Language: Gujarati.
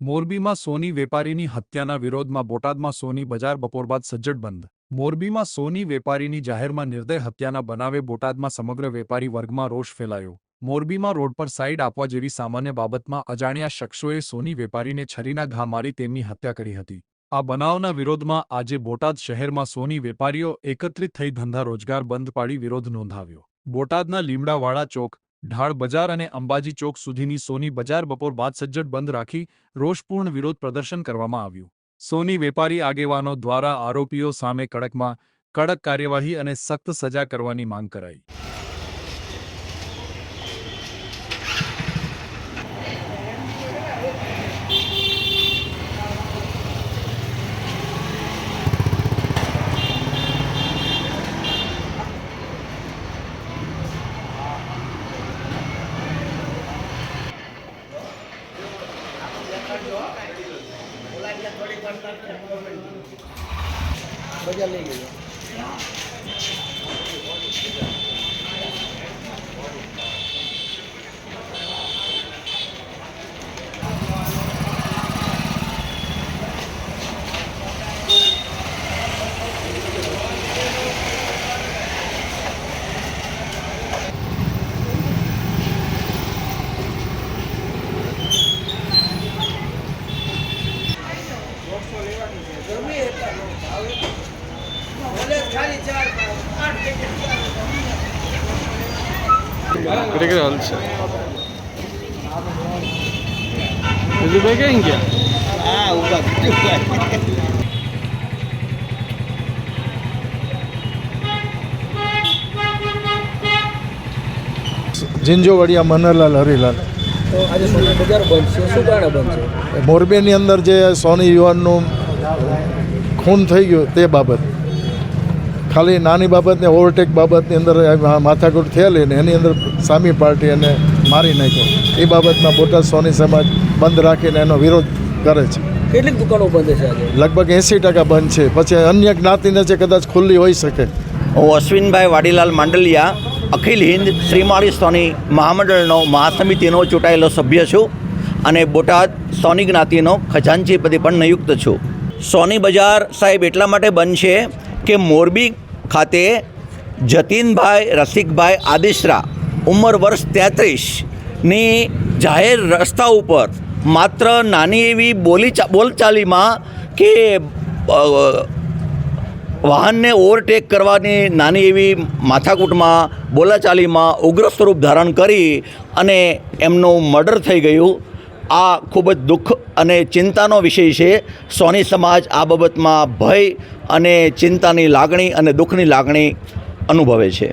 મોરબીમાં સોની વેપારીની હત્યાના વિરોધમાં બોટાદમાં સોની બજાર બપોર બાદ સજ્જડ બંધ. મોરબીમાં સોની વેપારીની જાહેરમાં નિર્દય હત્યાના બનાવે બોટાદમાં સમગ્ર વેપારી વર્ગમાં રોષ ફેલાયો. મોરબીમાં રોડ પર સાઇડ આપવા જેવી સામાન્ય બાબતમાં અજાણ્યા શખ્સોએ સોની વેપારીને છરીના ઘા મારી તેમની હત્યા કરી હતી. આ બનાવના વિરોધમાં આજે બોટાદ શહેરમાં સોની વેપારીઓ એકત્રિત થઈ ધંધા રોજગાર બંધ પાડી વિરોધ નોંધાવ્યો. બોટાદના લીમડાવાળા ચોક, ઢાળ બજાર અને અંબાજી ચોક સુધીની સોની બજાર બપોર બાદ સજ્જડ બંધ રાખી રોષપૂર્ણ વિરોધ પ્રદર્શન કરવામાં આવ્યું. સોની વેપારી આગેવાનો દ્વારા આરોપીઓ સામે કડકમાં કડક કાર્યવાહી અને સખ્ત સજા કરવાની માંગ કરાઈ. બજાર લઈ ગયો. हाल से भाई कहीं क्या ઝીંઝોવાડિયા મનહરલાલ હરિલાલ. તો આજે સોની બજાર બંધ છે, શું કારણે બંધ છે? મોરબીની અંદર જે સોની યુવાનનું ખૂન થઈ ગયું તે બાબત, ખાલી નાની બાબતને ઓવરટેક બાબતની અંદર માથાકૂટ થયેલી ને એની અંદર સામી પાર્ટી એને મારી નાખ્યો. એ બાબતમાં બોટાદ સોની સમાજ બંધ રાખીને એનો વિરોધ કરે છે. કેટલીક દુકાનો બંધ છે આજે? લગભગ 80% બંધ છે. પછી અન્ય જ્ઞાતિને જે કદાચ ખુલ્લી હોઈ શકે. હું અશ્વિનભાઈ વાડીલાલ માંડલિયા, અખિલ હિન્દ શ્રીમાળી સોની મહામંડળનો મહાસમિતિનો ચૂંટાયેલો સભ્ય છું અને બોટાદ સોની જ્ઞાતિનો ખજાનચી પદે પણ નિયુક્ત છું. સોની બજાર સાહેબ એટલા માટે બંધ છે કે મોરબી ખાતે જતીનભાઈ રસિકભાઈ આદિશ્રા ઉંમર વર્ષ 33ની જાહેર રસ્તા ઉપર માત્ર નાની એવી બોલચાલીમાં કે વાહનને ઓવરટેક કરવાની નાની એવી માથાકૂટમાં બોલાચાલીમાં ઉગ્ર સ્વરૂપ ધારણ કરી અને એમનું મર્ડર થઈ ગયું. આ ખૂબ જ દુઃખ અને ચિંતાનો વિષય છે. સોની સમાજ આ બાબતમાં ભય અને ચિંતાની લાગણી અને દુઃખની લાગણી અનુભવે છે.